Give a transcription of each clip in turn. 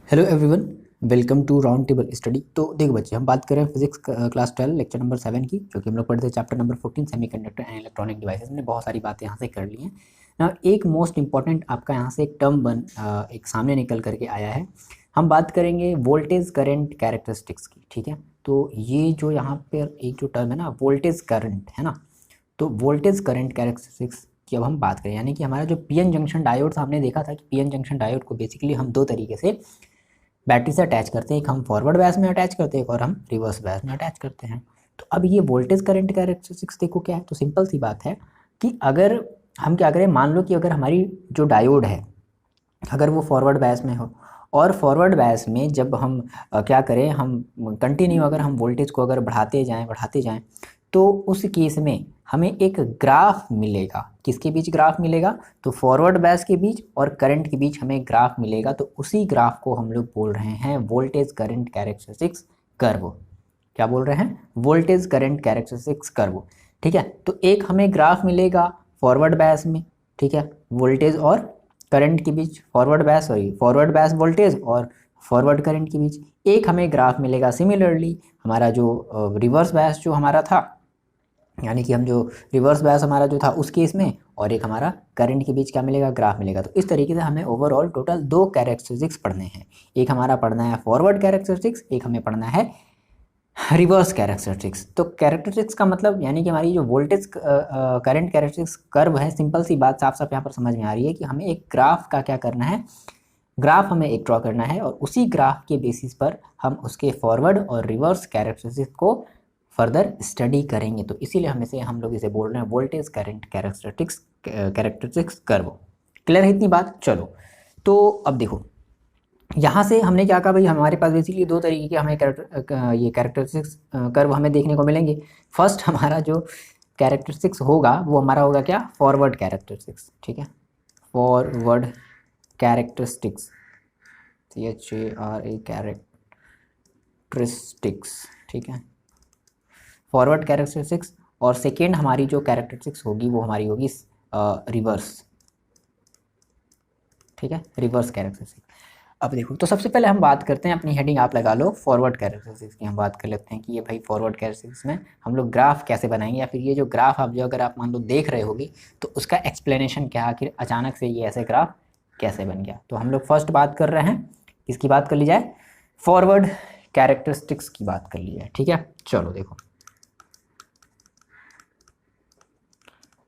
Hello everyone, welcome to Round Table Study. तो देखो बच्चे, हम बात कर रहे हैं फिजिक्स क्लास 12 लेक्चर नंबर 7 की, जो कि हम लोग पढ़ते हैं chapter number 14 semiconductor and electronic devices. हमने बहुत सारी बातें यहाँ से कर ली हैं ना। एक मोस्ट इंपॉर्टेंट आपका यहाँ से एक टर्म एक सामने निकल करके आया है। हम बात करेंगे वोल्टेज करंट कैरेक्टरिस्टिक्स की, ठीक है। तो ये जो यहाँ पर एक जो टर्म है ना, वोल्टेज करंट है ना, तो वोल्टेज करंट कैरेक्टरिस्टिक्स की अब हम बात करें, यानी कि हमारा जो पीएन जंक्शन डायोड था, हमने देखा था कि पीएन जंक्शन डायोड को बेसिकली हम दो तरीके से बैटरी से अटैच करते हैं। एक हम फॉरवर्ड बायस में अटैच करते हैं, एक और हम रिवर्स बायस में अटैच करते हैं। तो अब ये वोल्टेज करंट कैरेक्टरिस्टिक्स देखो क्या है। तो सिंपल सी बात है कि अगर हम क्या करें, मान लो कि अगर हमारी जो डायोड है अगर वो फॉरवर्ड बायस में हो, और फॉरवर्ड बायस में जब हम क्या करें, हम कंटिन्यू अगर हम वोल्टेज को अगर बढ़ाते जाएं तो उस केस में हमें एक ग्राफ मिलेगा। किसके बीच ग्राफ मिलेगा? तो फॉरवर्ड बायस के बीच और करंट के बीच हमें ग्राफ मिलेगा। तो उसी ग्राफ को हम लोग बोल रहे हैं वोल्टेज करंट कैरेक्टरिस्टिक्स कर्व। क्या बोल रहे हैं? वोल्टेज करंट कैरेक्टरिस्टिक्स कर्व, ठीक है। तो एक हमें ग्राफ मिलेगा फॉरवर्ड बायस में, ठीक है, वोल्टेज और करंट के बीच, फॉरवर्ड बायस वोल्टेज और फॉरवर्ड करंट के बीच। एक हमें ग्राफ मिलेगा सिमिलरली हमारा जो रिवर्स बायस जो हमारा था, यानी कि हम जो रिवर्स बायस हमारा जो था उस केस में, और एक हमारा करंट के बीच क्या मिलेगा? ग्राफ मिलेगा। तो इस तरीके से हमें ओवरऑल टोटल दो कैरेक्टरिस्टिक्स पढ़ने हैं। एक हमारा पढ़ना है फॉरवर्ड कैरेक्टरिस्टिक्स, एक हमें पढ़ना है रिवर्स कैरेक्टरिस्टिक्स। तो कैरेक्टरिस्टिक्स का मतलब यानी कि हमारी जो वोल्टेज करंट कैरेक्टरिस्टिक्स कर्व है, सिंपल सी बात साफ साफ यहाँ पर समझ में आ रही है कि हमें एक ग्राफ का क्या करना है, ग्राफ हमें एक ड्रॉ करना है, और उसी ग्राफ के बेसिस पर हम उसके फॉरवर्ड और रिवर्स कैरेक्टरिस्टिक्स को फर्दर स्टडी करेंगे। तो इसीलिए हम लोग इसे बोल रहे हैं voltage current characteristics curve. Clear है इतनी बात? चलो, तो अब देखो यहाँ से हमने क्या कहा भाई, हमारे पास बेसिकली दो तरीके के हमें ये कैरेक्टरिस्टिक्स कर्व हमें देखने को मिलेंगे। फर्स्ट हमारा जो कैरेक्टरिस्टिक्स होगा वो हमारा होगा क्या? फॉरवर्ड कैरेक्टरिस्टिक्स, ठीक है। फॉरवर्ड कैरेक्टरिस्टिक्स, CHARA कैरेक्टरिस्टिक्स, ठीक है, फॉरवर्ड कैरेक्टरिस्टिक्स। और सेकेंड हमारी जो कैरेक्टरिस्टिक्स होगी वो हमारी होगी रिवर्स, ठीक है, रिवर्स कैरेक्टरिस्टिक्स। अब देखो, तो सबसे पहले हम बात करते हैं, अपनी हेडिंग आप लगा लो फॉरवर्ड कैरेक्टरिस्टिक्स की। हम बात कर लेते हैं कि ये भाई फॉरवर्ड कैरेक्टरिस्टिक्स में हम लोग ग्राफ कैसे बनाएंगे, या फिर ये जो ग्राफ आप जो अगर आप मान लो देख रहे होगी तो उसका एक्सप्लेनेशन क्या, आखिर अचानक से ये ऐसे ग्राफ कैसे बन गया। तो हम लोग फर्स्ट बात कर रहे हैं, किसकी बात कर ली जाए? फॉरवर्ड कैरेक्टरिस्टिक्स की बात कर ली जाए, ठीक है। चलो देखो,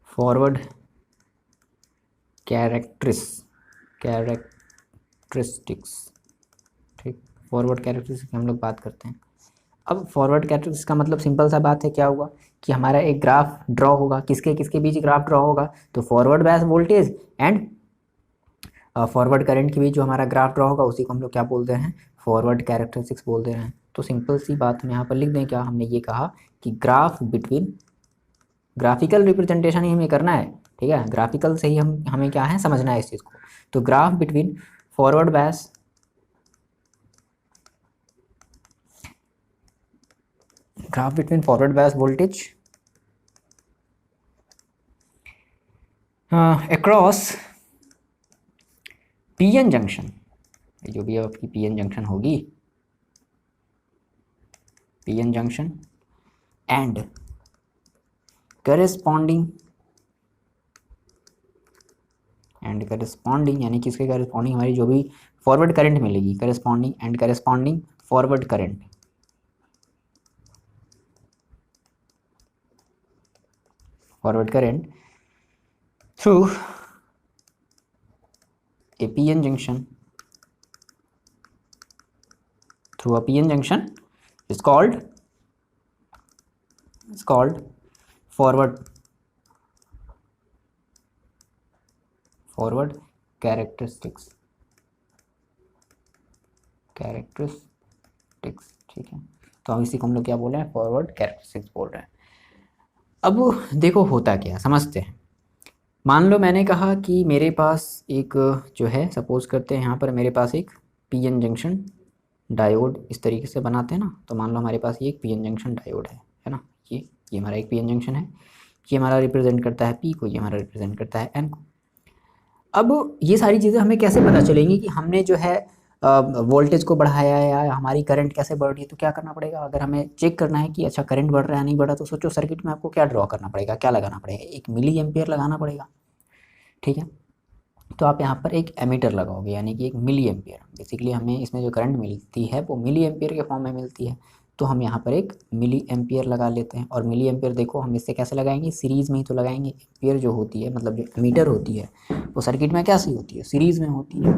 फॉरवर्ड कैरेक्टरिस्टिक्स, ठीक, फॉरवर्ड कैरेक्टरिस्टिक्स की हम लोग बात करते हैं। अब फॉरवर्ड कैरेक्टरिस्टिक्स का मतलब सिंपल सा बात है, क्या हुआ कि हमारा एक ग्राफ ड्रॉ होगा। किसके किसके बीच ग्राफ ड्रॉ होगा? तो forward bias voltage and forward current के बीच जो हमारा ग्राफ ड्रॉ होगा उसी को हम लोग क्या बोलते हैं? फॉरवर्ड कैरेक्टरिस्टिक्स बोलते हैं। तो सिंपल सी बात हम यहाँ पर लिख दें, क्या हमने ये कहा कि ग्राफ बिटवीन, ग्राफिकल रिप्रेजेंटेशन ही हमें करना है, ठीक है, ग्राफिकल से ही हमें क्या है समझना है इस चीज़ को। तो graph between forward bias voltage across PN junction, जो भी आपकी पीएन जंक्शन होगी, पीएन जंक्शन एंड करेस्पॉन्डिंग यानी कि इसके करेस्पॉन्डिंग हमारी जो भी फॉरवर्ड करंट मिलेगी, corresponding forward current, through a PN junction, is called forward characteristics, ठीक है। तो हम इसी को हम लोग क्या बोल रहे हैं? फॉरवर्ड कैरेक्टरिस्टिक्स बोल रहे हैं। अब देखो होता क्या, समझते हैं। मान लो मैंने कहा कि मेरे पास एक जो है, सपोज करते हैं यहाँ पर मेरे पास एक पीएन जंक्शन डायोड इस तरीके से बनाते हैं ना। तो मान लो हमारे पास ये एक पीएन जंक्शन डायोड है ना, ये हमारा एक पीएन जंक्शन है, ये हमारा रिप्रेजेंट करता है पी को, ये हमारा रिप्रेजेंट करता है एन को। अब ये सारी चीज़ें हमें कैसे पता चलेंगी कि हमने जो है वोल्टेज को बढ़ाया है या हमारी करंट कैसे बढ़ रही है, तो क्या करना पड़ेगा, अगर हमें चेक करना है कि अच्छा करंट बढ़ रहा है नहीं बढ़ रहा, तो सोचो सर्किट में आपको क्या ड्रॉ करना पड़ेगा, क्या लगाना पड़ेगा, एक मिली एम्पियर लगाना पड़ेगा। ठीक है, तो आप यहाँ पर एक एमीटर लगाओगे, यानी कि एक मिली एम्पियर। बेसिकली हमें इसमें जो करंट मिलती है वो मिली एम्पियर के फॉर्म में मिलती है, तो हम यहाँ पर एक मिली एम्पियर लगा लेते हैं। और मिली एम्पियर देखो हम इससे कैसे लगाएंगे, सीरीज़ में ही तो लगाएंगे। एम्पियर जो होती है, मतलब जो एमीटर होती है, वो सर्किट में कैसी होती है, सीरीज़ में होती है।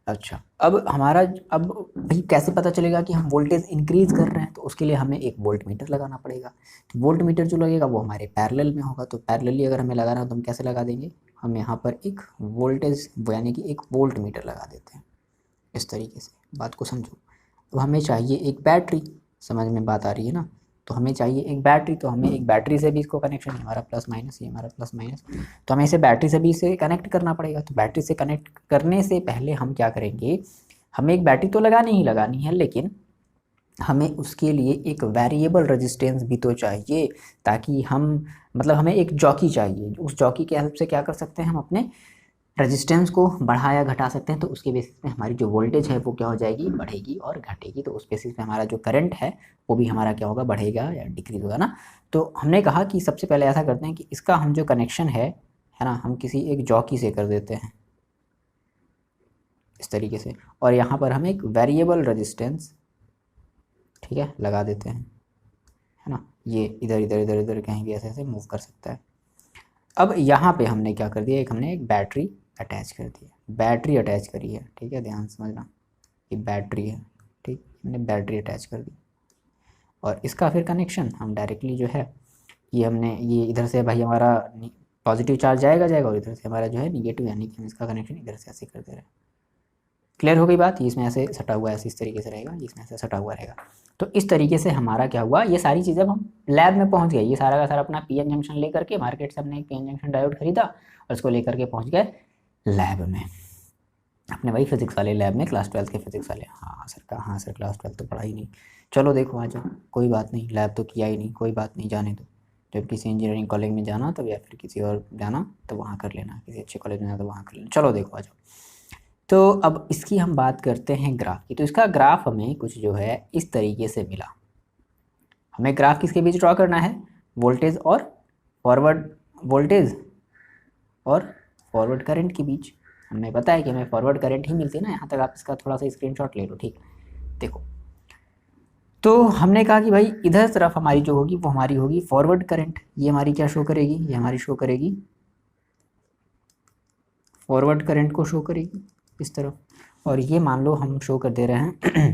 अच्छा, अब हमारा अब भाई कैसे पता चलेगा कि हम वोल्टेज इंक्रीज़ कर रहे हैं, तो उसके लिए हमें एक वोल्ट मीटर लगाना पड़ेगा। तो वोल्ट मीटर जो लगेगा वो हमारे पैरेलल में होगा, तो पैरेलली अगर हमें लगाना है तो हम कैसे लगा देंगे, हम यहाँ पर एक वोल्टेज यानी कि एक वोल्ट मीटर लगा देते हैं। इस तरीके से बात को समझो। अब हमें चाहिए एक बैटरी, समझ में बात आ रही है ना, तो हमें चाहिए एक बैटरी, तो हमें एक बैटरी से भी इसको कनेक्शन, हमारा प्लस माइनस, ये हमारा प्लस माइनस, तो हमें इसे बैटरी से भी इसे कनेक्ट करना पड़ेगा। तो बैटरी से कनेक्ट करने से पहले हम क्या करेंगे, हमें एक बैटरी तो लगानी ही लगानी है, लेकिन हमें उसके लिए एक वेरिएबल रेजिस्टेंस भी तो चाहिए, ताकि हम मतलब हमें एक जॉकी चाहिए, उस जॉकी के हेल्प से क्या कर सकते हैं, हम अपने रेजिस्टेंस को बढ़ाया घटा सकते हैं। तो उसके बेसिस पे हमारी जो वोल्टेज है वो क्या हो जाएगी, बढ़ेगी और घटेगी। तो उस बेसिस पे हमारा जो करंट है वो भी हमारा क्या होगा, बढ़ेगा या डिक्रीज होगा ना। तो हमने कहा कि सबसे पहले ऐसा करते हैं कि इसका हम जो कनेक्शन है ना, हम किसी एक जॉकी से कर देते हैं इस तरीके से, और यहाँ पर हम एक वेरिएबल रेजिस्टेंस, ठीक है, लगा देते हैं, है ना। ये इधर इधर इधर इधर कहीं भी ऐसे ऐसे मूव कर सकता है। अब यहाँ पे हमने क्या कर दिया, एक हमने एक बैटरी अटैच कर दी है, बैटरी अटैच करी है, ठीक है, ध्यान समझना, ये बैटरी है, ठीक, हमने बैटरी अटैच कर दी। और इसका फिर कनेक्शन हम डायरेक्टली जो है, ये हमने ये इधर से भाई हमारा पॉजिटिव चार्ज जाएगा जाएगा, और इधर से हमारा जो है निगेटिव, यानी कि हम इसका कनेक्शन इधर से ऐसे कर दे रहे हैं। क्लियर हो गई बात, ये इसमें ऐसे सटा हुआ ऐसे इस तरीके से रहेगा, ये इसमें ऐसे सटा हुआ रहेगा। तो इस तरीके से हमारा क्या हुआ, ये सारी चीज़ें अब हम लैब में पहुंच गए, ये सारा का सारा अपना पीएन जंक्शन लेकर के मार्केट से हमने एक पीएन जंक्शन डायोड खरीदा और उसको लेकर के पहुंच गए लैब में, अपने भाई फिजिक्स वाले लैब में, क्लास 12 के फिजिक्स वाले। हाँ सर, कहा हाँ सर, क्लास 12 तो पढ़ा ही नहीं, चलो देखो आ जाओ, कोई बात नहीं, लैब तो किया ही नहीं, कोई बात नहीं, जाने दो। जब किसी इंजीनियरिंग कॉलेज में जाना तब, या फिर किसी और जाना तो वहाँ कर लेना, किसी अच्छे कॉलेज में जाना तो वहाँ कर लेना। चलो देखो आ जाओ। तो अब इसकी हम बात करते हैं ग्राफ की। तो इसका ग्राफ हमें कुछ जो है इस तरीके से मिला। हमें ग्राफ किसके बीच ड्रॉ करना है, वोल्टेज और फॉरवर्ड वोल्टेज और फॉरवर्ड करंट के बीच। हमें पता है कि हमें फॉरवर्ड करंट ही मिलती है ना, यहाँ तक आप इसका थोड़ा सा स्क्रीनशॉट ले लो, ठीक। देखो, तो हमने कहा कि भाई इधर तरफ हमारी जो होगी वो हमारी होगी फॉरवर्ड करंट, ये हमारी क्या शो करेगी, ये हमारी शो करेगी फॉरवर्ड करंट को शो करेगी इस तरफ। और ये मान लो हम शो कर दे रहे हैं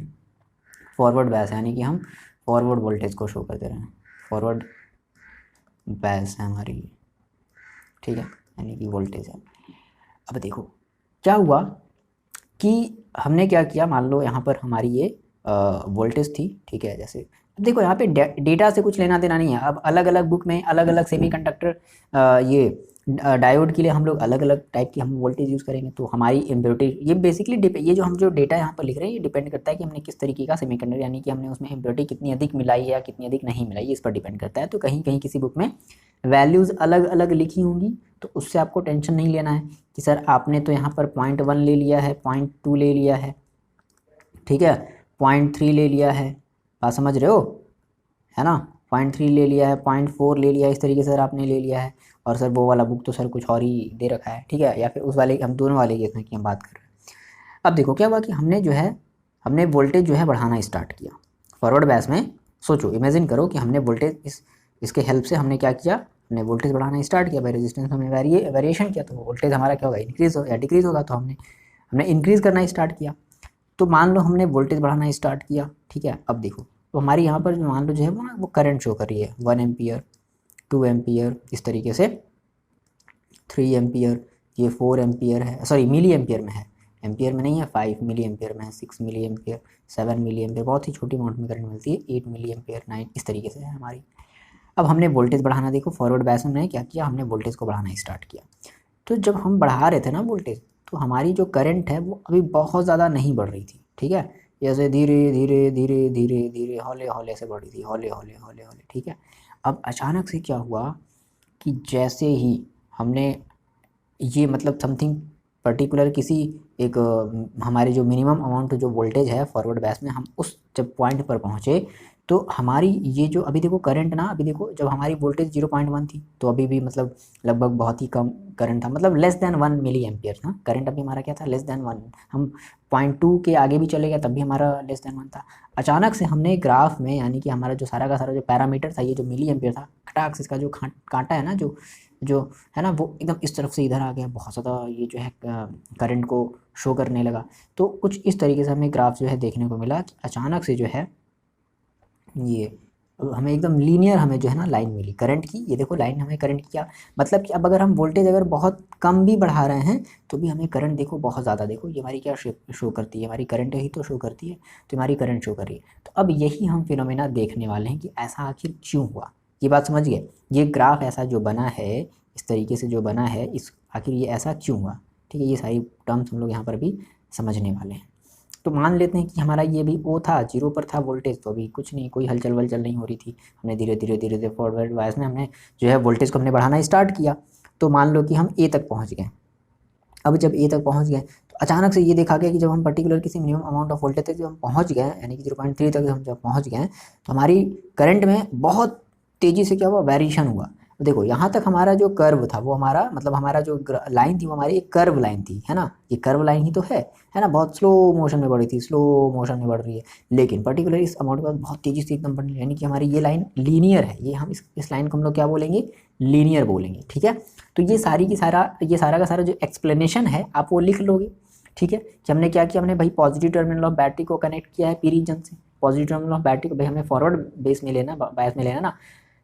फॉरवर्ड बैस, यानी कि हम फॉरवर्ड वोल्टेज को शो कर दे रहे हैं, फॉरवर्ड बैस है हमारी, ठीक है, यानी कि वोल्टेज है। अब देखो क्या हुआ कि हमने क्या किया, मान लो यहाँ पर हमारी ये वोल्टेज थी, ठीक है, जैसे अब देखो यहाँ पे डेटा से कुछ लेना देना नहीं है। अब अलग अलग बुक में अलग अलग सेमीकंडक्टर ये डायोड के लिए हम लोग अलग अलग टाइप की हम वोल्टेज यूज़ करेंगे। तो हमारी इम्प्योरिटी, ये बेसिकली ये जो हम जो डेटा यहाँ पर लिख रहे हैं ये डिपेंड करता है कि हमने किस तरीके का सेमीकंडक्टर, यानी कि हमने उसमें इम्प्योरिटी कितनी अधिक मिलाई है या कितनी अधिक नहीं मिलाई है, इस पर डिपेंड करता है। तो कहीं कहीं किसी बुक में वैल्यूज़ अलग अलग लिखी होंगी, तो उससे आपको टेंशन नहीं लेना है कि सर आपने तो यहाँ पर 0.1 ले लिया है, 0.2 ले लिया है, ठीक है, 0.3 ले लिया है, बात समझ रहे हो, है ना, 0.3 ले लिया है, 0.4 ले लिया है, इस तरीके से सर आपने ले लिया है। और सर वो वाला बुक तो सर कुछ और ही दे रखा है, ठीक है, या फिर उस वाले, हम दोनों वाले केस में की हम बात कर रहे हैं। अब देखो क्या हुआ कि हमने जो है हमने वोल्टेज जो है बढ़ाना स्टार्ट किया फॉरवर्ड बैस में। सोचो, इमेजिन करो कि हमने वोल्टेज इसके हेल्प से हमने क्या किया, हमने वोल्टेज बढ़ाना स्टार्ट किया, बाई रेजिस्टेंस हमने वेरिएशन किया, तो वोल्टेज हमारा क्या होगा, इंक्रीज़ हो या डिक्रीज़ होगा। तो हमने इंक्रीज़ करना स्टार्ट किया। तो मान लो हमने वोल्टेज बढ़ाना स्टार्ट किया, ठीक है। अब देखो, तो हमारी यहाँ पर मान लो जो है वो ना वो करंट शो कर रही है 1 एम्पियर, 2 एम्पियर, इस तरीके से 3 एम्पियर, ये 4 एम्पियर है, सॉरी मिली एम्पियर में है, एम्पियर में नहीं है, 5 मिली एम्पियर में है, 6 मिली एम्पियर, 7 मिली एम्पियर, बहुत ही छोटी अमाउंट में करंट मिलती है, 8 मिली एम्पियर, 9, इस तरीके से है हमारी। अब हमने वोल्टेज बढ़ाना, देखो फॉरवर्ड बैस में हमने क्या किया, हमने वोल्टेज को बढ़ाना स्टार्ट किया। तो जब हम बढ़ा रहे थे ना वोल्टेज, तो हमारी जो करंट है वो अभी बहुत ज़्यादा नहीं बढ़ रही थी, ठीक है, जैसे धीरे धीरे धीरे धीरे धीरे हौले हौले से बढ़ रही थी, हौले हौले हौले हौले, ठीक है। अब अचानक से क्या हुआ कि जैसे ही हमने ये मतलब समथिंग पर्टिकुलर किसी एक हमारे जो मिनिमम अमाउंट जो वोल्टेज है फॉरवर्ड बैस में, हम उस जब पॉइंट पर पहुँचे तो हमारी ये जो अभी देखो करंट ना, अभी देखो जब हमारी वोल्टेज 0.1 थी तो अभी भी मतलब लगभग बहुत ही कम करंट था, मतलब लेस देन 1 मिली एम्पियर था करंट। अभी हमारा क्या था, लेस देन 1। हम 0.2 के आगे भी चले गए तब भी हमारा लेस देन 1 था। अचानक से हमने ग्राफ में यानी कि हमारा जो सारा का सारा जो पैरामीटर था, ये जो मिली एम्पियर था, खटाक से इसका जो कांटा है ना, जो जो है ना, वो एकदम इस तरफ से इधर आ गया, बहुत ज़्यादा ये जो है करंट को शो करने लगा। तो कुछ इस तरीके से हमें ग्राफ जो है देखने को मिला कि अचानक से जो है ये हमें एकदम लीनियर हमें जो है ना लाइन मिली करंट की। ये देखो लाइन हमें करंट की, क्या मतलब कि अब अगर हम वोल्टेज अगर बहुत कम भी बढ़ा रहे हैं तो भी हमें करंट देखो बहुत ज़्यादा, देखो ये हमारी क्या शो करती है, हमारी करंट ही तो शो करती है, तो हमारी करंट शो कर रही है। तो अब यही हम फिनोमेना देखने वाले हैं कि ऐसा आखिर क्यों हुआ। ये बात समझ गए, ये ग्राफ ऐसा जो बना है, इस तरीके से जो बना है, इस आखिर ये ऐसा क्यों हुआ। ठीक है, ये सारी टर्म्स हम लोग यहाँ पर भी समझने वाले हैं। तो मान लेते हैं कि हमारा ये भी ओ था, 0 पर था वोल्टेज, तो अभी कुछ नहीं, कोई हलचल वलचल नहीं हो रही थी। हमने धीरे धीरे धीरे धीरे फॉरवर्ड वाइज में हमने जो है वोल्टेज को हमने बढ़ाना स्टार्ट किया। तो मान लो कि हम ए तक पहुंच गए। अब जब ए तक पहुंच गए तो अचानक से ये देखा गया कि जब हम पर्टिकुलर किसी मिनिमम अमाउंट ऑफ वोल्टेज तक जब हम पहुंच गए, यानी कि 0.3 तक हम जब पहुंच गए, तो हमारी करंट में बहुत तेज़ी से क्या हुआ, वेरिएशन हुआ। देखो यहाँ तक हमारा जो कर्व था वो हमारा मतलब हमारा जो लाइन थी वो हमारी एक कर्व लाइन थी, है ना, ये कर्व लाइन ही तो है ना, बहुत स्लो मोशन में बढ़ी थी, स्लो मोशन में बढ़ रही है। लेकिन पर्टिकुलर इस अमाउंट के बाद बहुत तेज़ी से एकदम बढ़ रही है, यानी कि हमारी ये लाइन लीनियर है। ये हम इस लाइन को हम लोग क्या बोलेंगे, लीनियर बोलेंगे। ठीक है, तो ये सारा का सारा जो एक्सप्लेनेशन है आप वो लिख लोगे। ठीक है, कि हमने क्या किया, हमने भाई पॉजिटिव टर्मिनल ऑफ बैटरी को कनेक्ट किया है पी रीजन से, पॉजिटिव टर्मिनल ऑफ बैटरी को भाई हमें फॉरवर्ड बेस में लेना, बायस में लेना ना।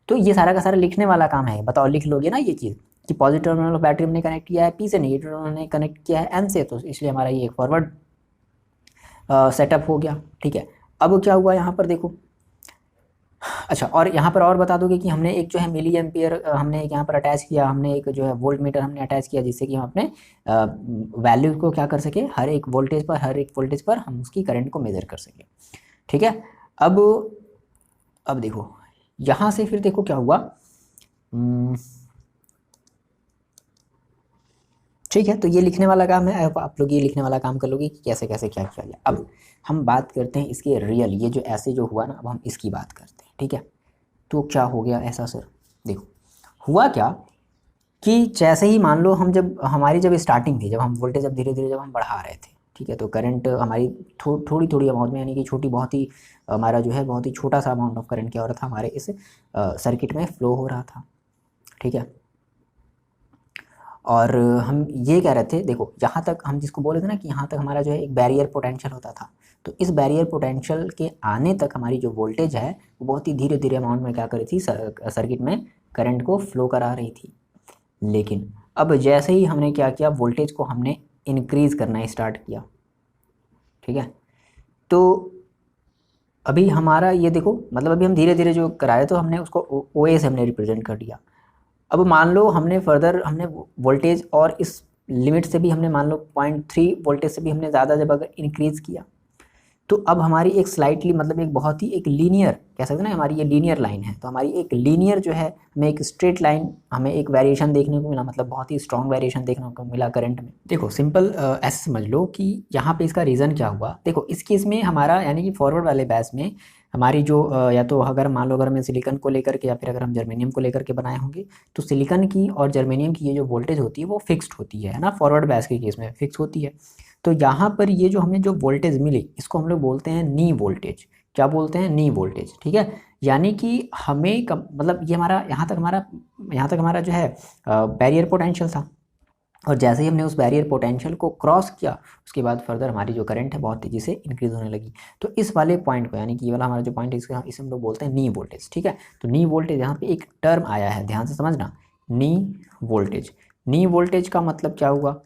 तो ये सारा का सारा लिखने वाला काम है, बताओ लिख लोगे ना ये चीज़ कि पॉजिटिव टर्मिनल ऑफ बैटरी हमने कनेक्ट किया है पी से, नेगेटिव टर्मिनल हमने कनेक्ट किया है एन से, तो इसलिए हमारा ये फॉरवर्ड सेटअप हो गया। ठीक है, अब क्या हुआ यहाँ पर देखो, अच्छा और यहाँ पर और बता दोगे कि हमने एक जो है मिली एम्पियर हमने एक यहाँ पर अटैच किया, हमने एक जो है वोल्ट मीटर हमने अटैच किया, जिससे कि हम अपने वैल्यू को क्या कर सके, हर एक वोल्टेज पर हम उसकी करंट को मेज़र कर सके। ठीक है, अब देखो यहाँ से फिर देखो क्या हुआ। ठीक है, तो ये लिखने वाला काम है, आप लोग ये लिखने वाला काम कर लोगे कि कैसे कैसे क्या किया जाए। अब हम बात करते हैं इसके रियल, ये जो ऐसे जो हुआ ना, अब हम इसकी बात करते हैं। ठीक है, तो क्या हो गया ऐसा सर, देखो हुआ क्या कि जैसे ही मान लो हम जब स्टार्टिंग थी, जब हम वोल्टेज जब धीरे धीरे जब हम बढ़ा रहे थे, ठीक है, तो करंट हमारी थोड़ी अमाउंट में, यानी कि छोटी बहुत ही हमारा जो है बहुत ही छोटा सा अमाउंट ऑफ करंट क्या हो रहा था, हमारे इस सर्किट में फ्लो हो रहा था। ठीक है, और हम ये कह रहे थे, देखो यहाँ तक हम जिसको बोले थे ना कि यहाँ तक हमारा जो है एक बैरियर पोटेंशियल होता था, तो इस बैरियर पोटेंशियल के आने तक हमारी जो वोल्टेज है वो बहुत ही धीरे धीरे अमाउंट में क्या कर रही थी, सर्किट में करंट को फ्लो करा रही थी। लेकिन अब जैसे ही हमने क्या किया, वोल्टेज को हमने इंक्रीज़ करना स्टार्ट किया। ठीक है, तो अभी हमारा ये देखो, मतलब अभी हम धीरे धीरे जो कराए तो हमने उसको ओ ए से हमने रिप्रेजेंट कर दिया। अब मान लो हमने फर्दर हमने वोल्टेज और इस लिमिट से भी हमने मान लो 0.3 वोल्टेज से भी हमने ज़्यादा जब अगर इंक्रीज़ किया, तो अब हमारी एक स्लाइटली मतलब एक बहुत ही एक लीनियर कह सकते हैं ना, हमारी ये लीनियर लाइन है, तो हमारी एक लीनियर जो है हमें एक स्ट्रेट लाइन हमें एक वेरिएशन देखने को मिला, मतलब बहुत ही स्ट्रॉन्ग वेरिएशन देखने को मिला करंट में। देखो सिंपल ऐसे समझ लो कि यहाँ पे इसका रीज़न क्या हुआ। देखो इस केस में हमारा यानी कि फॉरवर्ड वाले बैच में हमारी जो या तो अगर मान लो अगर मैं सिलिकॉन को लेकर के या फिर अगर हम जर्मेनियम को लेकर के बनाए होंगे, तो सिलिकॉन की और जर्मेनियम की ये जो वोल्टेज होती है वो फिक्स्ड होती है ना, फॉरवर्ड बैच के केस में फिक्स होती है। तो यहाँ पर ये जो हमें जो वोल्टेज मिली इसको हम लोग बोलते हैं नी वोल्टेज। क्या बोलते हैं, नी वोल्टेज। ठीक है, यानी कि हमें मतलब ये हमारा यहाँ तक हमारा जो है बैरियर पोटेंशियल था, और जैसे ही हमने उस बैरियर पोटेंशियल को क्रॉस किया उसके बाद फर्दर हमारी जो करंट है बहुत तेज़ी से इंक्रीज़ होने लगी। तो इस वाले पॉइंट को यानी कि ये वाला हमारा जो पॉइंट है इसे हम लोग बोलते हैं नी वोल्टेज। ठीक है, तो नी वोल्टेज यहाँ पे एक टर्म आया है, ध्यान से समझना, नी वोल्टेज। नी वोल्टेज का मतलब क्या हुआ,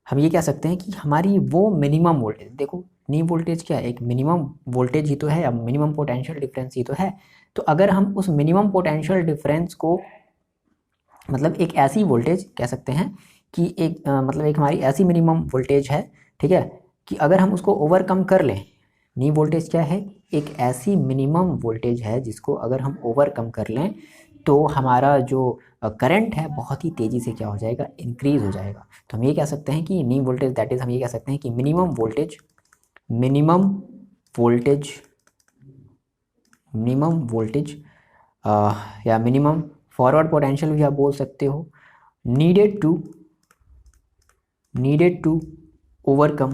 हम ये कह सकते हैं कि हमारी वो मिनिमम वोल्टेज, देखो नी वोल्टेज क्या है, एक मिनिमम वोल्टेज ही तो है, अब मिनिमम पोटेंशियल डिफरेंस ही तो है। तो अगर हम उस मिनिमम पोटेंशियल डिफरेंस को मतलब एक ऐसी वोल्टेज कह सकते हैं कि एक मतलब एक हमारी ऐसी मिनिमम वोल्टेज है, ठीक है, कि अगर हम उसको ओवरकम कर लें, नी वोल्टेज क्या है, एक ऐसी मिनिमम वोल्टेज है जिसको अगर हम ओवरकम कर लें तो हमारा जो करंट है बहुत ही तेज़ी से क्या हो जाएगा, इंक्रीज हो जाएगा। तो हम ये कह सकते हैं कि नी वोल्टेज दैट इज, हम ये कह सकते हैं कि मिनिमम वोल्टेज या मिनिमम फॉरवर्ड पोटेंशियल भी आप बोल सकते हो, needed to overcome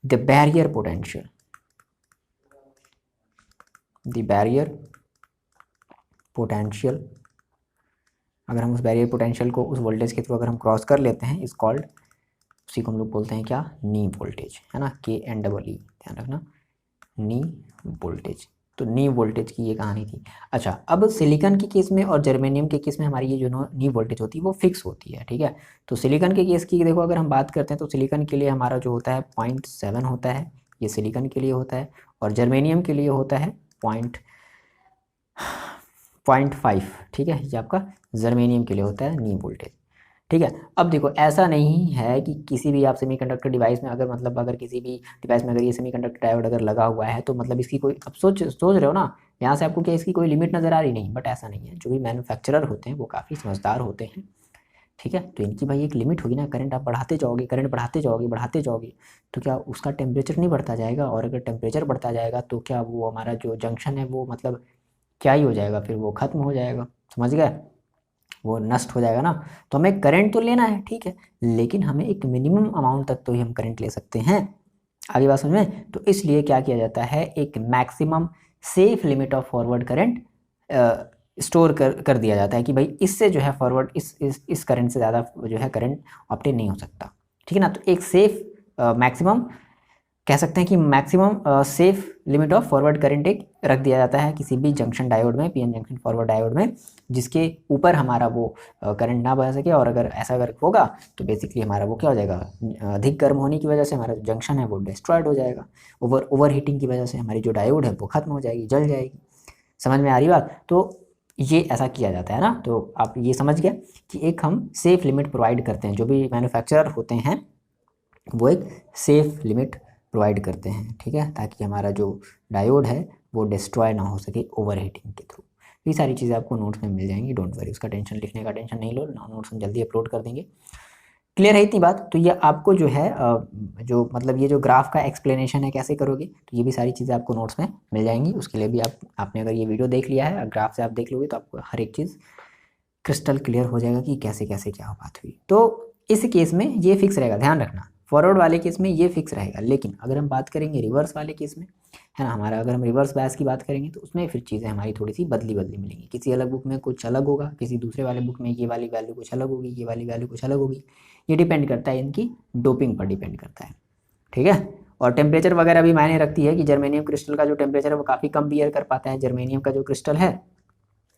the barrier potential, अगर हम उस बैरियर पोटेंशियल को उस वोल्टेज के थ्रू अगर हम क्रॉस कर लेते हैं, इज कॉल्ड, उसी को हम लोग बोलते हैं क्या, नी वोल्टेज, है ना, KNEE, ध्यान रखना, नी वोल्टेज। तो नी वोल्टेज की ये कहानी थी। अच्छा, अब सिलिकॉन के केस में और जर्मेनियम के केस में हमारी ये जो नी वोल्टेज होती है वो फिक्स होती है, ठीक है। तो सिलिकॉन के केस की देखो अगर हम बात करते हैं तो सिलिकॉन के लिए हमारा जो होता है 0.7 होता है, ये सिलिकॉन के लिए होता है, और जर्मेनियम के लिए होता है 0.5, ठीक है, ये आपका जर्मेनियम के लिए होता है नी वोल्टेज, ठीक है। अब देखो ऐसा नहीं है कि किसी भी आप सेमीकंडक्टर डिवाइस में अगर मतलब अगर किसी भी डिवाइस में अगर ये सेमीकंडक्टर डायोड अगर लगा हुआ है तो मतलब इसकी कोई, अब सोच रहे हो ना यहाँ से आपको क्या इसकी कोई लिमिट नज़र आ रही, नहीं, बट ऐसा नहीं है। जो भी मैन्युफैक्चरर होते हैं वो काफ़ी समझदार होते हैं, ठीक है। तो इनकी भाई एक लिमिट होगी ना, करंट आप बढ़ाते जाओगे तो क्या उसका टेम्परेचर नहीं बढ़ता जाएगा, और अगर टेम्परेचर बढ़ता जाएगा तो क्या वो हमारा जो जंक्शन है वो मतलब क्या ही हो जाएगा, फिर वो ख़त्म हो जाएगा, समझ गए, वो नष्ट हो जाएगा ना। तो हमें करंट तो लेना है, ठीक है, लेकिन हमें एक मिनिमम अमाउंट तक तो ही हम करंट ले सकते हैं, आगे बात समझ में। तो इसलिए क्या किया जाता है, एक maximum safe limit of forward current store कर दिया जाता है कि भाई इससे जो है फॉरवर्ड इस करंट से ज़्यादा जो है करंट ऑब्टेन नहीं हो सकता, ठीक है ना। तो एक सेफ मैक्सिमम कह सकते हैं कि maximum safe limit of forward current एक रख दिया जाता है किसी भी जंक्शन डायोड में, PN जंक्शन फॉरवर्ड डायोड में, जिसके ऊपर हमारा वो करंट ना बह सके। और अगर ऐसा अगर होगा तो बेसिकली हमारा वो क्या हो जाएगा, अधिक गर्म होने की वजह से हमारा जंक्शन है वो डिस्ट्रॉयड हो जाएगा, ओवर हीटिंग की वजह से हमारी जो डायोड है वो खत्म हो जाएगी, जल जाएगी। समझ में आ रही बात। तो ये ऐसा किया जाता है ना। तो आप ये समझ गए कि एक हम सेफ लिमिट प्रोवाइड करते हैं, जो भी मैन्युफैक्चरर होते हैं वो एक सेफ लिमिट प्रोवाइड करते हैं, ठीक है, ताकि हमारा जो डायोड है वो डिस्ट्रॉय ना हो सके ओवर हीटिंग के थ्रू। ये सारी चीज़ें आपको नोट्स में मिल जाएंगी, डोंट वरी, उसका टेंशन, लिखने का टेंशन नहीं लो, नोट्स हम जल्दी अपलोड कर देंगे। क्लियर है इतनी बात। तो ये आपको जो है जो मतलब ये जो ग्राफ का एक्सप्लेनेशन है कैसे करोगे, तो ये भी सारी चीज़ें आपको नोट्स में मिल जाएंगी। उसके लिए भी आपने अगर ये वीडियो देख लिया है, ग्राफ से आप देख लोगे तो आपको हर एक चीज़ क्रिस्टल क्लियर हो जाएगा कि कैसे कैसे क्या बात हुई। तो इस केस में ये फिक्स रहेगा, ध्यान रखना, फॉरवर्ड वाले केस में ये फिक्स रहेगा। लेकिन अगर हम बात करेंगे रिवर्स वाले केस में, है ना, हमारा अगर हम रिवर्स बायस की बात करेंगे तो उसमें फिर चीज़ें हमारी थोड़ी सी बदली मिलेंगी। किसी अलग बुक में कुछ अलग होगा, किसी दूसरे वाले बुक में ये वाली वैल्यू कुछ अलग होगी, ये वाली वैल्यू कुछ अलग होगी। ये डिपेंड करता है इनकी डोपिंग पर डिपेंड करता है, ठीक है। और टेम्परेचर वगैरह भी मायने रखती है कि जर्मेनियम क्रिस्टल का जो टेम्परेचर है वो काफ़ी कम बियर कर पाता है। जर्मेनियम का जो क्रिस्टल है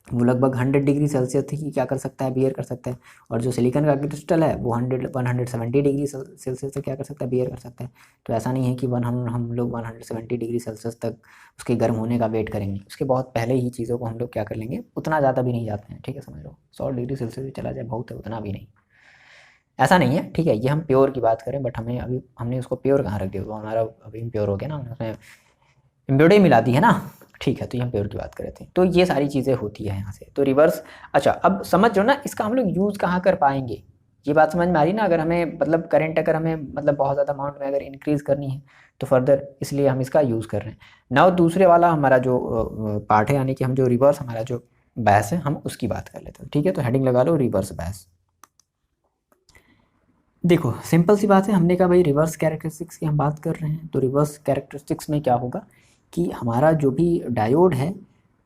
वो लगभग 100 डिग्री सेल्सियस तक ही क्या कर सकता है, बियर कर सकता है। और जो सिलिकॉन का क्रिस्टल है वो 170 डिग्री सेल्सियस तक क्या कर सकता है, बियर कर सकता है। तो ऐसा नहीं है कि हम लोग 170 डिग्री सेल्सियस तक उसके गर्म होने का वेट करेंगे, उसके बहुत पहले ही चीज़ों को हम लोग क्या कर लेंगे, उतना ज़्यादा भी नहीं जाते हैं, ठीक है, समझ लो 100 डिग्री सेल्सियस भी चला जाए बहुत है, उतना भी नहीं, ऐसा नहीं है, ठीक है। ये हम प्योर की बात करें, बट हमें अभी हमने उसको प्योर कहाँ रख दिया, वो हमारा अभी इम्प्योर हो गया ना, हमने उसमें इम्प्योरिटी मिला दी है ना, ठीक है। तो ये हम प्योर की बात कर रहे थे। तो ये सारी चीज़ें होती है यहाँ से। तो रिवर्स, अच्छा अब समझ लो ना इसका हम लोग यूज़ कहाँ कर पाएंगे, ये बात समझ में आ रही ना। अगर हमें मतलब करंट अगर हमें मतलब बहुत ज़्यादा अमाउंट में अगर इंक्रीज़ करनी है तो फर्दर इसलिए हम इसका यूज़ कर रहे हैं। नाउ दूसरे वाला हमारा जो पार्ट है, यानी कि हम जो रिवर्स हमारा जो बहस है हम उसकी बात कर लेते हैं, ठीक है। तो हेडिंग लगा लो रिवर्स बहस। देखो सिंपल सी बात है, हमने कहा भाई रिवर्स कैरेक्टरिस्टिक्स की हम बात कर रहे हैं। तो रिवर्स कैरेक्टरिस्टिक्स में क्या होगा कि हमारा जो भी डायोड है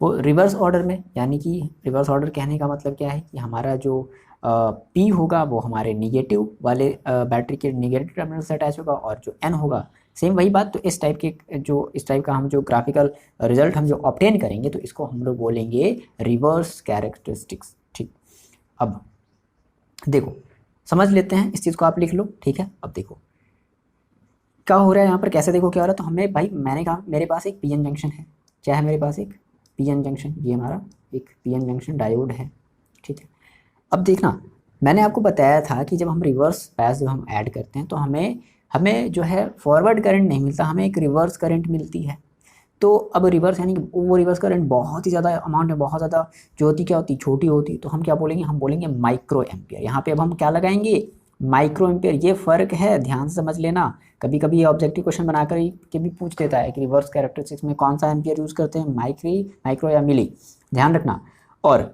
वो रिवर्स ऑर्डर में, यानी कि रिवर्स ऑर्डर कहने का मतलब क्या है कि हमारा जो पी होगा वो हमारे निगेटिव वाले बैटरी के निगेटिव टर्मिनल से अटैच होगा, और जो एन होगा सेम वही बात। तो इस टाइप का हम जो ग्राफिकल रिजल्ट हम जो ऑब्टेन करेंगे तो इसको हम लोग बोलेंगे रिवर्स कैरेक्टरिस्टिक्स, ठीक। अब देखो समझ लेते हैं इस चीज़ को, आप लिख लो, ठीक है। अब देखो क्या हो रहा है यहाँ पर, कैसे देखो क्या हो रहा है। तो हमें भाई मैंने कहा मेरे पास एक PN जंक्शन है, क्या है मेरे पास एक PN जंक्शन, ये हमारा एक PN जंक्शन डायोड है, ठीक है। अब देखना मैंने आपको बताया था कि जब हम रिवर्स बायस जब हम ऐड करते हैं तो हमें जो है फॉरवर्ड करंट नहीं मिलता, हमें एक रिवर्स करंट मिलती है। तो अब रिवर्स यानी कि वो रिवर्स करंट बहुत ही ज़्यादा अमाउंट में, बहुत ज़्यादा जो होती क्या होती, छोटी होती, तो हम क्या बोलेंगे, हम बोलेंगे माइक्रो एम्पियर। यहाँ पे अब हम क्या लगाएंगे, माइक्रो एम्पियर। ये फ़र्क है, ध्यान से समझ लेना। कभी कभी ये ऑब्जेक्टिव क्वेश्चन बनाकर के भी पूछ देता है कि रिवर्स कैरेक्टरिस्टिक्स में कौन सा एम्पियर यूज़ करते हैं, माइक्रो या मिली, ध्यान रखना। और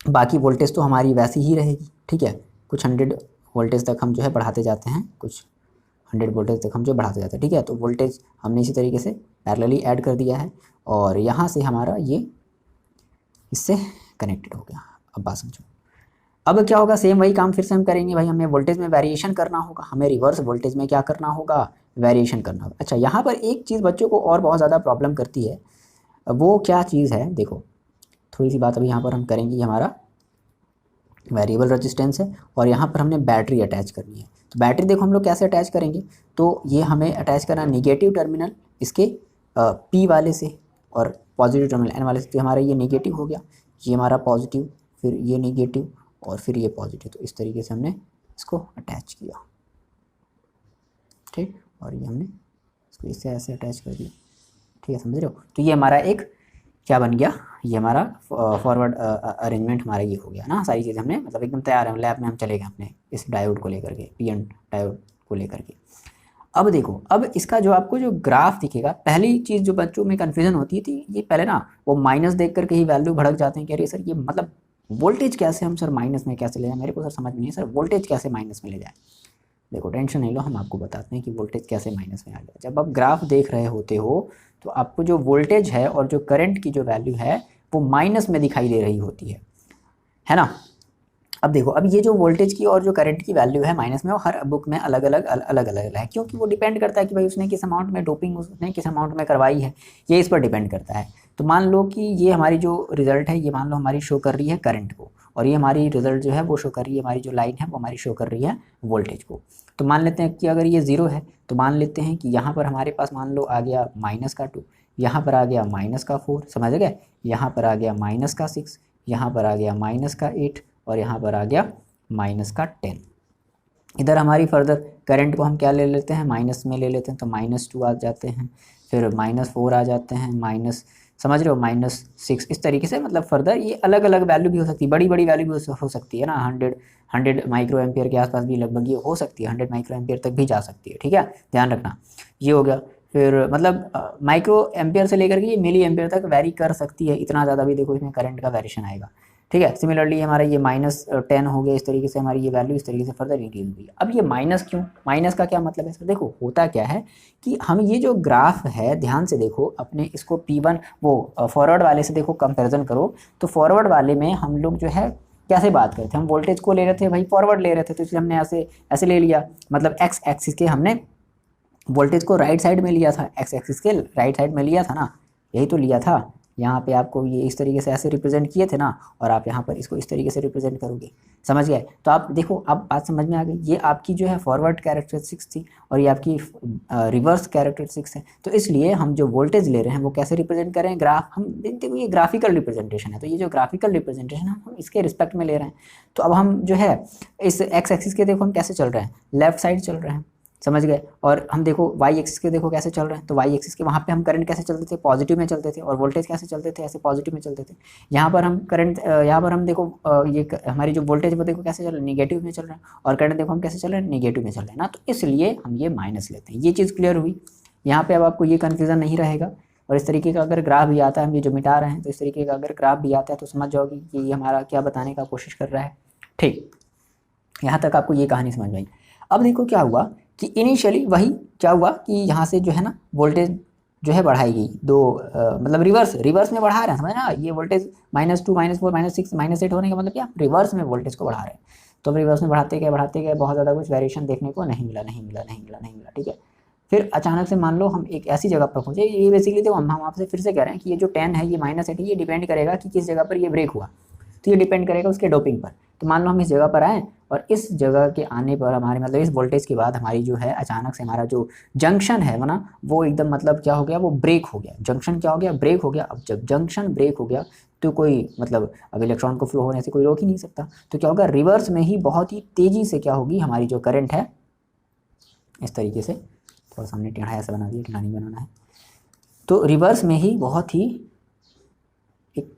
बाकी वोल्टेज तो हमारी वैसी ही रहेगी, ठीक है। कुछ 100 वोल्टेज तक हम जो है बढ़ाते जाते हैं, कुछ 100 वोल्टेज तक हम जो बढ़ाते जाते हैं, ठीक है। तो वोल्टेज हमने इसी तरीके से पैरेलली ऐड कर दिया है और यहाँ से हमारा ये इससे कनेक्टेड हो गया। अब बात समझो, अब क्या होगा, सेम वही काम फिर से हम करेंगे भाई। हमें वोल्टेज में वेरिएशन करना होगा, हमें रिवर्स वोल्टेज में क्या करना होगा, वेरिएशन करना होगा। अच्छा, यहाँ पर एक चीज़ बच्चों को और बहुत ज़्यादा प्रॉब्लम करती है, वो क्या चीज़ है, देखो थोड़ी सी बात अभी यहाँ पर हम करेंगे। ये हमारा वेरिएबल रेजिस्टेंस है और यहाँ पर हमने बैटरी अटैच करनी है। तो बैटरी देखो हम लोग कैसे अटैच करेंगे, तो ये हमें अटैच करना निगेटिव टर्मिनल इसके पी वाले से और पॉजिटिव टर्मिनल एन वाले से। तो हमारा ये निगेटिव हो गया, ये हमारा पॉजिटिव, फिर ये निगेटिव और फिर ये पॉजिटिव। तो इस तरीके से हमने इसको अटैच किया, ठीक। और ये हमने इसको इससे ऐसे अटैच कर दिया, ठीक है, समझ रहे हो। तो ये हमारा एक क्या बन गया, ये हमारा फॉरवर्ड अरेंजमेंट हमारा ये हो गया ना। सारी चीज़ें हमने मतलब एकदम तैयार है, लैब में हम चले गए अपने इस डायोड को लेकर के, पीएन डायोड को लेकर के। अब देखो, अब इसका जो आपको जो ग्राफ दिखेगा, पहली चीज़ जो बच्चों में कन्फ्यूजन होती थी, ये पहले ना वो माइनस देख करके ही वैल्यू भड़क जाते हैं कि अरे सर ये मतलब वोल्टेज कैसे हम सर माइनस में कैसे ले जाए, मेरे को सर समझ नहीं है सर वोल्टेज कैसे माइनस में ले जाए। देखो टेंशन नहीं लो, हम आपको बताते हैं कि वोल्टेज कैसे माइनस में आ गया। जब आप ग्राफ देख रहे होते हो तो आपको जो वोल्टेज है और जो करंट की जो वैल्यू है वो माइनस में दिखाई दे रही होती है ना। अब देखो, अब ये जो वोल्टेज की और जो करंट की वैल्यू है माइनस में, वो हर बुक में अलग अलग है, क्योंकि वो डिपेंड करता है कि भाई उसने किस अमाउंट में डोपिंग उसने किस अमाउंट में करवाई है, ये इस पर डिपेंड करता है। तो मान लो कि ये हमारी जो रिजल्ट है, ये मान लो हमारी शो कर रही है करंट को, और ये हमारी रिजल्ट जो है वो शो कर रही है, हमारी जो लाइन है वो हमारी शो कर रही है वोल्टेज को। तो मान लेते हैं कि अगर ये 0 है तो मान लेते हैं कि यहाँ पर हमारे पास मान लो आ गया -2, यहाँ पर आ गया -4, समझ गए, यहाँ पर आ गया -6, यहाँ पर आ गया -8 और यहाँ पर आ गया -10। इधर हमारी फर्दर करंट को हम क्या ले लेते हैं, माइनस में ले लेते हैं, तो -2 आ जाते हैं, फिर -4 आ जाते हैं, माइनस, समझ रहे हो, -6। इस तरीके से मतलब फर्दर ये अलग अलग वैल्यू भी हो सकती है, बड़ी बड़ी वैल्यू भी हो सकती है ना। 100 माइक्रो एम्पियर के आसपास भी लगभग ये हो सकती है, 100 माइक्रो एम्पियर तक भी जा सकती है, ठीक है, ध्यान रखना। ये हो गया, फिर मतलब माइक्रो एम्पियर से लेकर के ये मिली एम्पियर तक वैरी कर सकती है, इतना ज़्यादा भी देखो इसमें करंट का वेरिएशन आएगा, ठीक है। सिमिलरली हमारा ये -10 हो गया, इस तरीके से हमारी ये वैल्यू इस तरीके से फर्दर इंक्रीज हुई। अब ये माइनस क्यों, माइनस का क्या मतलब है सर, देखो होता क्या है कि हम ये जो ग्राफ है ध्यान से देखो, अपने इसको P1 वो फॉरवर्ड वाले से देखो कंपैरिजन करो, तो फॉरवर्ड वाले में हम लोग जो है कैसे बात करते हैं, हम वोल्टेज को ले रहे थे भाई, फॉरवर्ड ले रहे थे, तो इसलिए हमने ऐसे ले लिया, मतलब एक्स एक्सिस के हमने वोल्टेज को राइट साइड में लिया था, एक्स एक्सिस के राइट साइड में लिया था ना, यही तो लिया था। यहाँ पे आपको ये इस तरीके से ऐसे रिप्रेजेंट किए थे ना, और आप यहाँ पर इसको इस तरीके से रिप्रेजेंट करोगे, समझ गए। तो आप देखो अब बात समझ में आ गई, ये आपकी जो है फॉरवर्ड कैरेक्टरिस्टिक्स थी और ये आपकी रिवर्स कैरेक्टरिस्टिक्स है। तो इसलिए हम जो वोल्टेज ले रहे हैं वो कैसे रिप्रेजेंट करें, ग्राफ, हम देखो ये ग्राफिकल रिप्रेजेंटेशन है, तो ये जो ग्राफिकल रिप्रेजेंटेशन है हम इसके रिस्पेक्ट में ले रहे हैं। तो अब हम जो है इस एक्स एक्सिस के देखो हम कैसे चल रहे हैं, लेफ्ट साइड चल रहे हैं, समझ गए। और हम देखो वाई एक्सिस के देखो कैसे चल रहे हैं, तो वाई एक्सिस के वहाँ पे हम करंट कैसे चलते थे, पॉजिटिव में चलते थे, और वोल्टेज कैसे चलते थे, ऐसे पॉजिटिव में चलते थे। यहाँ पर हम करंट, यहाँ पर हम देखो ये हमारी जो वोल्टेज वो देखो कैसे चल रहा है, निगेटिव में चल रहा है, और करंट देखो हम कैसे चल रहे हैं, निगेटिव में चल रहे हैं ना। तो इसलिए हम ये माइनस लेते हैं, ये चीज़ क्लियर हुई। यहाँ पर अब आपको ये कन्फ्यूज़न नहीं रहेगा। और इस तरीके का अगर ग्राफ भी आता है, हम ये जो मिटा रहे हैं, तो इस तरीके का अगर ग्राफ भी आता है तो समझ जाओगी कि ये हमारा क्या बताने का कोशिश कर रहा है, ठीक। यहाँ तक आपको ये कहानी समझ में आई। अब देखो क्या हुआ कि इनिशियली वही क्या हुआ कि यहाँ से जो है ना वोल्टेज जो है बढ़ाई गई, मतलब रिवर्स में बढ़ा रहे हैं, समझना, ये वोल्टेज -2 -4 -6 -8 होने का मतलब क्या, रिवर्स में वोल्टेज को बढ़ा रहे हैं। तो रिवर्स में बढ़ाते गए, बहुत ज़्यादा कुछ वेरिएशन देखने को नहीं मिला, ठीक है। फिर अचानक से मान लो हम एक ऐसी जगह पर पहुँचे, ये बेसिकली देखो हम आपसे फिर से कह रहे हैं कि ये जो 10 है, ये -8 है, ये डिपेंड करेगा कि किस जगह पर ये ब्रेक हुआ, तो ये डिपेंड करेगा उसके डोपिंग पर। तो मान लो हम इस जगह पर आए और इस जगह के आने पर हमारे मतलब इस वोल्टेज के बाद हमारी जो है अचानक से हमारा जो जंक्शन है ना वो एकदम मतलब क्या हो गया, वो ब्रेक हो गया, जंक्शन क्या हो गया, ब्रेक हो गया। अब जब जंक्शन ब्रेक हो गया तो कोई मतलब अब इलेक्ट्रॉन को फ्लो होने से कोई रोक ही नहीं सकता, तो क्या होगा, रिवर्स में ही बहुत ही तेज़ी से क्या होगी हमारी जो करंट है, इस तरीके से थोड़ा सामने टेढ़ा ऐसा बना दिया, टेढ़ा नहीं बनाना है, तो रिवर्स में ही बहुत ही एक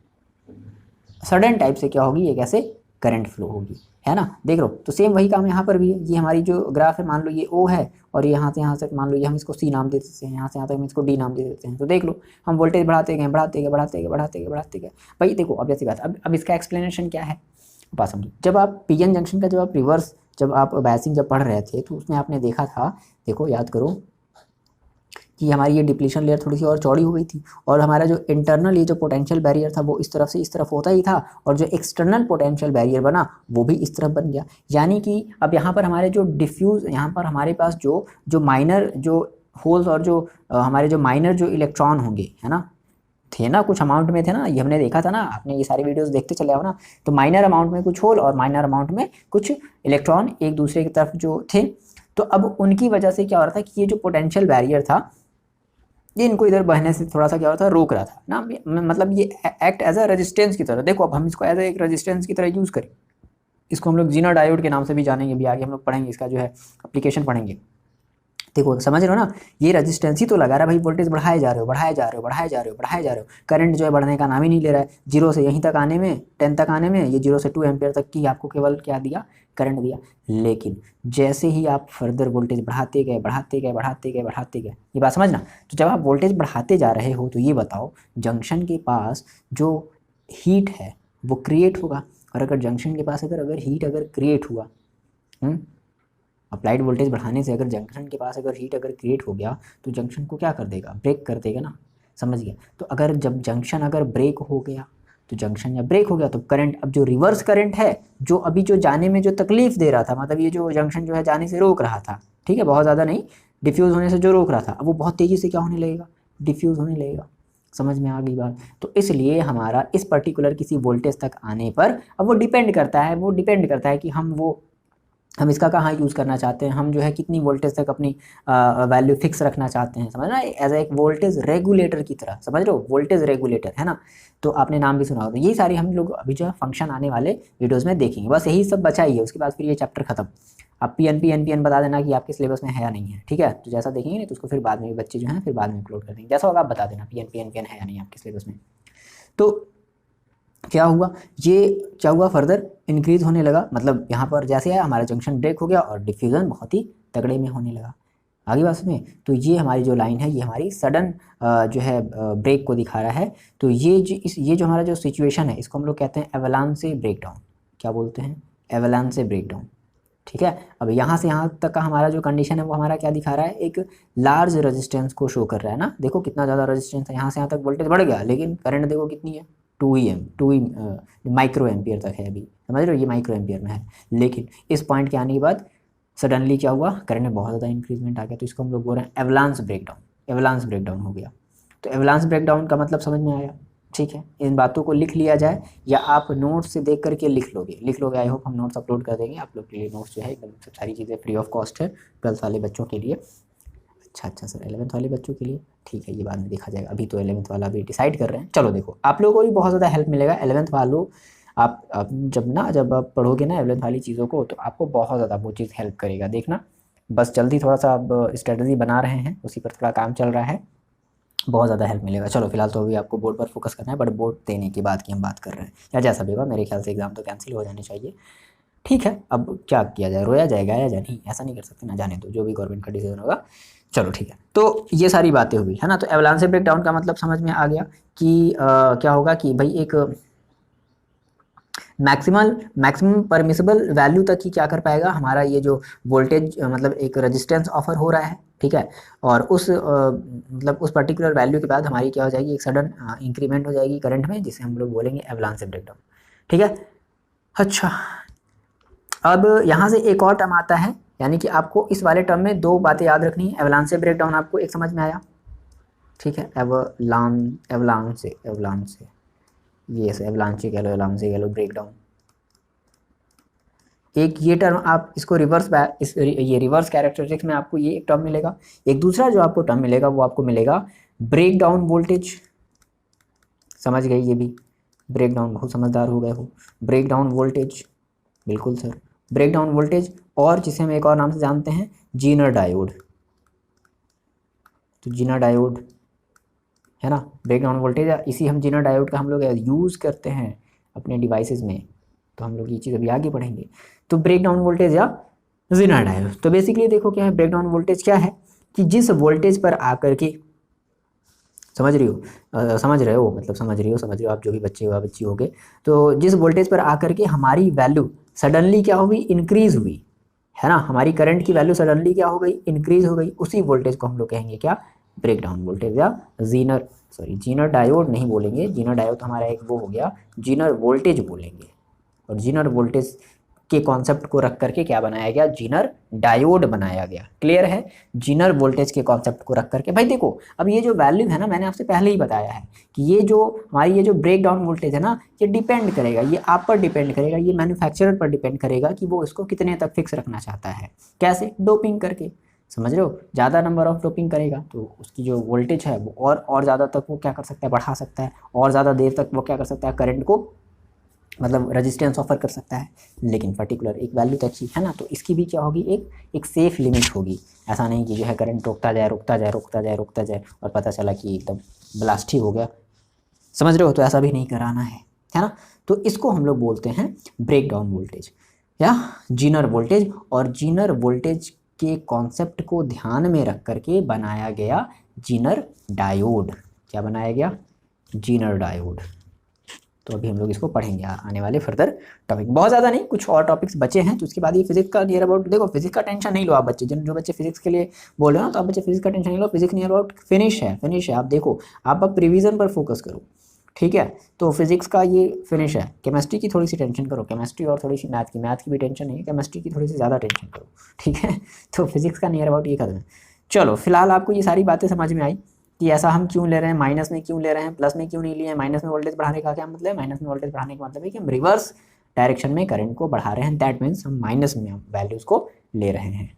सडन टाइप से क्या होगी, एक ऐसे करंट फ्लो होगी, है ना। देख लो, तो सेम वही काम यहाँ पर भी है। ये हमारी जो ग्राफ है, मान लो ये O है और ये यहाँ से मान लो ये हम इसको C नाम दे देते हैं, यहाँ से यहाँ तक हम इसको D नाम दे देते हैं। तो देख लो, हम वोल्टेज बढ़ाते गए बढ़ाते गए बढ़ाते गए बढ़ाते गए बढ़ाते गए। भाई देखो, अब ऐसी बात, अब इसका एक्सप्लेनेशन क्या है, बात समझो। जब आप PN जंक्शन का जब आप रिवर्स जब आप बायसिंग जब पढ़ रहे थे तो उसमें आपने देखा था, देखो याद करो कि हमारी ये डिप्लीशन लेयर थोड़ी सी और चौड़ी हो गई थी और हमारा जो इंटरनल ये जो पोटेंशियल बैरियर था वो इस तरफ से इस तरफ होता ही था और जो एक्सटर्नल पोटेंशियल बैरियर बना वो भी इस तरफ बन गया। यानी कि अब यहाँ पर हमारे जो डिफ्यूज़, यहाँ पर हमारे पास जो माइनर जो होल्स और जो हमारे जो माइनर जो इलेक्ट्रॉन होंगे, है ना, थे ना, कुछ अमाउंट में थे ना, ये हमने देखा था ना, आपने ये सारी वीडियोस देखते चले आओ ना। तो माइनर अमाउंट में कुछ होल और माइनर अमाउंट में कुछ इलेक्ट्रॉन एक दूसरे की तरफ जो थे। तो अब उनकी वजह से क्या हो रहा था कि ये जो पोटेंशियल बैरियर था ये इनको इधर बहने से थोड़ा सा क्या होता है, रोक रहा था ना, मतलब ये एक्ट एज अ रेजिस्टेंस की तरह। देखो अब हम इसको एज ए एक रेजिस्टेंस की तरह यूज़ करें, इसको हम लोग जीना डायोड के नाम से भी जानेंगे, भी आगे हम लोग पढ़ेंगे, इसका जो है एप्लीकेशन पढ़ेंगे। देखो समझ रहे हो ना, ये रेजिस्टेंस ही तो लगा रहा है भाई, वोल्टेज बढ़ाए जा रहे हो बढ़ाए जा रहे हो बढ़ाए जा रहे हो बढ़ाए जा रहे हो, करंट जो है बढ़ने का नाम ही नहीं ले रहा है। 0 से यहीं तक आने में, 10 तक आने में, ये 0 से 2 एम्पियर तक की आपको केवल क्या दिया, करंट दिया। लेकिन जैसे ही आप फर्दर वोल्टेज बढ़ाते गए बढ़ाते गए बढ़ाते गए बढ़ाते गए, ये बात समझना। तो जब आप वोल्टेज बढ़ाते जा रहे हो तो ये बताओ, जंक्शन के पास जो हीट है वो क्रिएट होगा, और अगर जंक्शन के पास अगर हीट अगर क्रिएट हुआ, अप्लाइड वोल्टेज बढ़ाने से अगर जंक्शन के पास अगर हीट अगर क्रिएट हो गया तो जंक्शन को क्या कर देगा, ब्रेक कर देगा ना, समझ गया। तो अगर जब जंक्शन अगर ब्रेक हो गया, तो जंक्शन जब ब्रेक हो गया तो करंट, अब जो रिवर्स करंट है जो अभी जो जाने में जो तकलीफ दे रहा था, मतलब ये जो जंक्शन जो है जाने से रोक रहा था, ठीक है, बहुत ज़्यादा नहीं, डिफ्यूज़ होने से जो रोक रहा था, अब वो बहुत तेज़ी से क्या होने लगेगा, डिफ्यूज़ होने लगेगा। समझ में आ गई बात। तो इसलिए हमारा इस पर्टिकुलर किसी वोल्टेज तक आने पर अब वो डिपेंड करता है कि हम इसका कहाँ यूज़ करना चाहते हैं, हम जो है कितनी वोल्टेज तक अपनी वैल्यू फिक्स रखना चाहते हैं, समझ रहे हैं, एज एक वोल्टेज रेगुलेटर की तरह, समझ रहे हो, वोल्टेज रेगुलेटर, है ना। तो आपने नाम भी सुना होगा। तो यही सारी हम लोग अभी जो है फंक्शन आने वाले वीडियोज़ में देखेंगे, बस यही सब बचा ही है, उसके बाद फिर ये चैप्टर खत्म। आप PN बता देना कि आपके सिलेबस में है या नहीं है, ठीक है। तो जैसा देखेंगे नहीं तो उसको फिर बाद में बच्चे जो हैं फिर बाद में अपलोड कर देंगे, जैसा होगा आप बता देना PN है या नहीं आपके सिलेबस में। तो क्या हुआ फर्दर इंक्रीज होने लगा, मतलब यहाँ पर जैसे है हमारा जंक्शन ब्रेक हो गया और डिफ्यूज़न बहुत ही तगड़े में होने लगा। आगे बात में, तो ये हमारी जो लाइन है ये हमारी सडन जो है ब्रेक को दिखा रहा है। तो ये जो हमारा जो सिचुएशन है इसको हम लोग कहते हैं एवलांच से ब्रेकडाउन। क्या बोलते हैं, एवलांच से ब्रेकडाउन, ठीक है। अब यहाँ से यहाँ तक का हमारा जो कंडीशन है वो हमारा क्या दिखा रहा है, एक लार्ज रेजिस्टेंस को शो कर रहा है ना। देखो कितना ज़्यादा रेजिस्टेंस है, यहाँ से यहाँ तक वोल्टेज बढ़ गया लेकिन करंट देखो कितनी है, 2 माइक्रो एम्पियर तक है अभी, समझ रहे हो, ये माइक्रो एम्पियर में है। लेकिन इस पॉइंट के आने के बाद सडनली क्या हुआ, करंट में बहुत ज़्यादा इंक्रीजमेंट आ गया। तो इसको हम लोग बोल रहे हैं एवलांच ब्रेकडाउन हो गया। तो एवलांच ब्रेकडाउन का मतलब समझ में आया, ठीक है। इन बातों को लिख लिया जाए या आप नोट्स से देख करके लिख लोगे। आई होप हम नोट्स अपलोड कर देंगे आप लोग के लिए। नोट्स जो है एकदम सब सारी चीज़ें फ्री ऑफ कॉस्ट है 12th वाले बच्चों के लिए। अच्छा सर 11th वाले बच्चों के लिए ठीक है, ये बाद में देखा जाएगा, अभी तो 11th वाला भी डिसाइड कर रहे हैं। चलो देखो आप लोगों को भी बहुत ज़्यादा हेल्प मिलेगा 11th वालों, आप जब आप पढ़ोगे ना 11th वाली चीज़ों को तो आपको बहुत ज़्यादा वो चीज़ हेल्प करेगा, देखना। बस जल्दी थोड़ा सा अब स्ट्रेटजी बना रहे हैं, उसी पर थोड़ा काम चल रहा है, बहुत ज़्यादा हेल्प मिलेगा। चलो फिलहाल तो अभी आपको बोर्ड पर फोकस करना है, बट बोर्ड देने के बाद की हम बात कर रहे हैं, या जैसा भी होगा मेरे ख्याल से एग्ज़ाम तो कैंसिल हो जाने चाहिए, ठीक है। अब क्या किया जाए, रोया जाएगा या नहीं, ऐसा नहीं कर सकते ना, जाने दो, जो भी गवर्नमेंट का डिसीजन होगा। चलो ठीक है, तो ये सारी बातें हुई है ना। तो एवलांच ब्रेकडाउन का मतलब समझ में आ गया कि क्या होगा कि भाई एक मैक्सिमम परमिसिबल वैल्यू तक ही क्या कर पाएगा हमारा ये जो वोल्टेज, मतलब एक रेजिस्टेंस ऑफर हो रहा है, ठीक है। और उस मतलब उस पर्टिकुलर वैल्यू के बाद हमारी क्या हो जाएगी, एक सडन इंक्रीमेंट हो जाएगी करंट में, जिसे हम लोग बोलेंगे एवलांच ब्रेकडाउन, ठीक है। अच्छा, अब यहाँ से एक और टर्म आता है, यानी कि आपको इस वाले टर्म में 2 बातें याद रखनी है। एवलांच ब्रेकडाउन आपको एक समझ में आया, ठीक है। एवलांच से ये एवलांच कह लो, एवलांच कह लो, ब्रेकडाउन। एक ये टर्म आप इसको ये रिवर्स कैरेक्टरिस्टिक्स में आपको ये एक टर्म मिलेगा। एक दूसरा जो आपको टर्म मिलेगा वो आपको मिलेगा ब्रेकडाउन वोल्टेज, समझ गए, ये भी ब्रेकडाउन, बहुत समझदार हो गए हो। ब्रेकडाउन वोल्टेज, बिल्कुल सर, ब्रेकडाउन वोल्टेज, और जिसे हम एक और नाम से जानते हैं जीनर डायोड। तो जीनर डायोड है ना। ब्रेकडाउन वोल्टेज इसी हम जीनर डायोड का हम लोग यूज़ करते हैं अपने डिवाइसेस में, तो हम लोग ये चीज़ अभी आगे पढ़ेंगे। तो ब्रेकडाउन वोल्टेज या जीनर डायोड, तो बेसिकली देखो क्या है ब्रेकडाउन वोल्टेज, क्या है कि जिस वोल्टेज पर आकर के, समझ रही हो समझ रहे हो मतलब समझ रही हो समझ रहे हो आप जो भी बच्चे हो बच्ची हो गए, तो जिस वोल्टेज पर आकर के हमारी वैल्यू सडनली क्या हो गई, इंक्रीज हुई, है ना, हमारी करंट की वैल्यू सडनली क्या हो गई, इंक्रीज हो गई, उसी वोल्टेज को हम लोग कहेंगे क्या, ब्रेकडाउन वोल्टेज या जीनर, सॉरी जीनर डायोड नहीं बोलेंगे, जीनर डायोड तो हमारा एक वो हो गया, जीनर वोल्टेज बोलेंगे। और जीनर वोल्टेज के कॉन्सेप्ट को रख करके क्या बनाया गया, जीनर डायोड बनाया गया। क्लियर है, जीनर वोल्टेज के कॉन्सेप्ट को रख करके। भाई देखो अब ये जो वैल्यू है ना, मैंने आपसे पहले ही बताया है कि ये जो हमारी ये जो ब्रेक डाउन वोल्टेज है ना, ये डिपेंड करेगा, ये आप पर डिपेंड करेगा, ये मैन्युफैक्चरर पर डिपेंड करेगा कि वो इसको कितने तक फिक्स रखना चाहता है। कैसे, डोपिंग करके, समझ रहे हो, ज़्यादा नंबर ऑफ डोपिंग करेगा तो उसकी जो वोल्टेज है वो और ज़्यादा तक वो क्या कर सकता है, बढ़ा सकता है, और ज़्यादा देर तक वो क्या कर सकता है, करंट को मतलब रेजिस्टेंस ऑफर कर सकता है। लेकिन पर्टिकुलर एक वैल्यू तक ही, है ना, तो इसकी भी क्या होगी, एक सेफ लिमिट होगी। ऐसा नहीं कि जो है करंट रुकता जाए रुकता जाए रुकता जाए रुकता जाए और पता चला कि एकदम ब्लास्ट ही हो गया, समझ रहे हो, तो ऐसा भी नहीं कराना है ना। तो इसको हम लोग बोलते हैं ब्रेक डाउन वोल्टेज या जीनर वोल्टेज। और जीनर वोल्टेज के कॉन्सेप्ट को ध्यान में रख करके बनाया गया जीनर डायोड। क्या बनाया गया, जीनर डायोड। तो अभी हम लोग इसको पढ़ेंगे आने वाले फर्दर टॉपिक, बहुत ज़्यादा नहीं, कुछ और टॉपिक्स बचे हैं, तो उसके बाद ये फिजिक्स का नियर अबाउट, देखो फिजिक्स का टेंशन नहीं लो आप बच्चे, जो बच्चे फिजिक्स के लिए बोल रहे हो ना, तो आप बच्चे फिजिक्स का टेंशन नहीं लो, फिजिक्स नियर अबाउट फिनिश है। आप देखो, आप अब रिवीजन पर फोकस करो, ठीक है। तो फिजिक्स का ये फिनिश है, केमिस्ट्री की थोड़ी सी टेंशन करो, केमिस्ट्री और थोड़ी सी मैथ की भी टेंशन नहीं है, केमिस्ट्री की थोड़ी सी ज़्यादा टेंशन करो, ठीक है। तो फिजिक्स का नियर अबाउट ये खत्म है। चलो फिलहाल आपको ये सारी बातें समझ में आई कि ऐसा हम क्यों ले रहे हैं, माइनस में क्यों ले रहे हैं, प्लस में क्यों नहीं लिए हैं। माइनस में वोल्टेज बढ़ाने का क्या मतलब है, माइनस में वोल्टेज बढ़ाने का मतलब है कि हम रिवर्स डायरेक्शन में करंट को बढ़ा रहे हैं, दैट मीन्स हम माइनस में वैल्यूज़ को ले रहे हैं,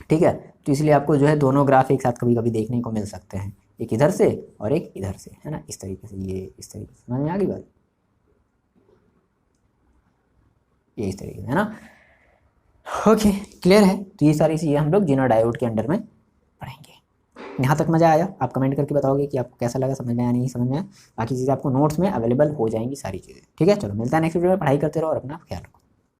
ठीक है। तो इसलिए आपको जो है दोनों ग्राफ एक साथ कभी कभी देखने को मिल सकते हैं, एक इधर से और एक इधर से, है ना, इस तरीके से, ये इस तरीके से, समझ में आ गई बात, ये इस तरीके से, है ना। ओके, क्लियर है। तो ये सारी चीज़ें हम लोग जीनर डायोड के अंडर में पढ़ेंगे। यहाँ तक मज़ा आया, आप कमेंट करके बताओगे कि आपको कैसा लगा, समझ में आया नहीं समझ में आया। बाकी चीज़ें आपको नोट्स में अवेलेबल हो जाएंगी सारी चीज़ें, ठीक है। चलो मिलता है नेक्स्ट वीडियो में, पढ़ाई करते रहो और अपना ख्याल रखो।